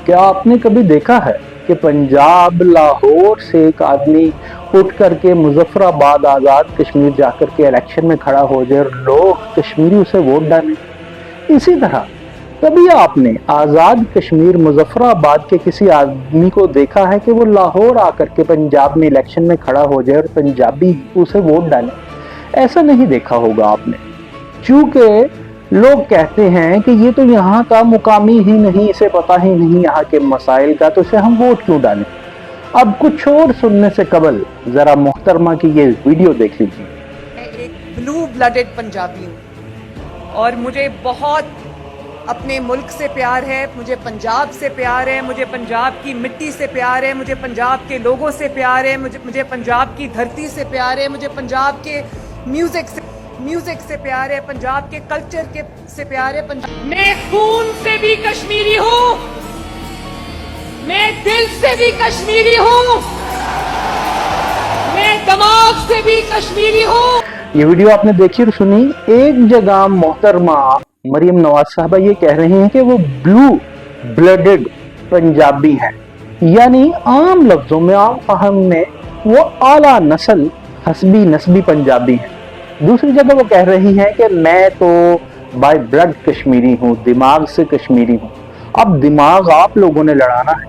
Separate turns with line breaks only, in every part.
क्या आपने कभी देखा है कि पंजाब लाहौर से एक आदमी उठ करके मुजफ्फराबाद आज़ाद कश्मीर जाकर के इलेक्शन में खड़ा हो जाए और लोग कश्मीरी उसे वोट डालें? इसी तरह कभी आपने आज़ाद कश्मीर मुजफ्फराबाद के किसी आदमी को देखा है कि वो लाहौर आकर के पंजाब में इलेक्शन में खड़ा हो जाए और पंजाबी उसे वोट डालें? ऐसा नहीं देखा होगा आपने, चूंकि लोग कहते हैं कि ये तो यहाँ का मुकामी ही नहीं, इसे पता ही नहीं यहाँ के मसाइल का, तो इसे हम वोट क्यों डालें। अब कुछ और सुनने से कबल जरा मोहतरमा की ये वीडियो देख लीजिए।
मैं एक ब्लू ब्लडेड पंजाबी हूँ और मुझे बहुत अपने मुल्क से प्यार है, मुझे पंजाब से प्यार है, मुझे पंजाब की मिट्टी से प्यार है, मुझे पंजाब के लोगों से प्यार है, मुझे पंजाब की धरती से प्यार है, मुझे पंजाब के म्यूजिक से प्यार है, पंजाब के कल्चर के से प्यार है। मैं खून से भी कश्मीरी हूँ, मैं दिल से भी कश्मीरी हूँ, मैं दिमाग से भी कश्मीरी हूँ।
ये वीडियो आपने देखी और सुनी। एक जगह मोहतरमा मरियम नवाज साहबा ये कह रही हैं कि वो ब्लू ब्लडेड पंजाबी हैं, यानी आम लफ्जों में, आम फहम में वो आला नस्ल हसबी नस्बी पंजाबी हैं। दूसरी जगह वो कह रही हैं कि मैं तो बाय ब्लड कश्मीरी हूँ, दिमाग से कश्मीरी हूँ। अब दिमाग आप लोगों ने लड़ाना है,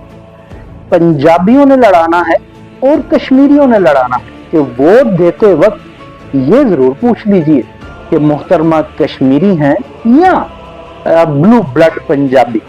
पंजाबियों ने लड़ाना है और कश्मीरियों ने लड़ाना है कि वोट देते वक्त ये जरूर पूछ लीजिए कि मोहतरमा कश्मीरी हैं या ब्लू ब्लड पंजाबी।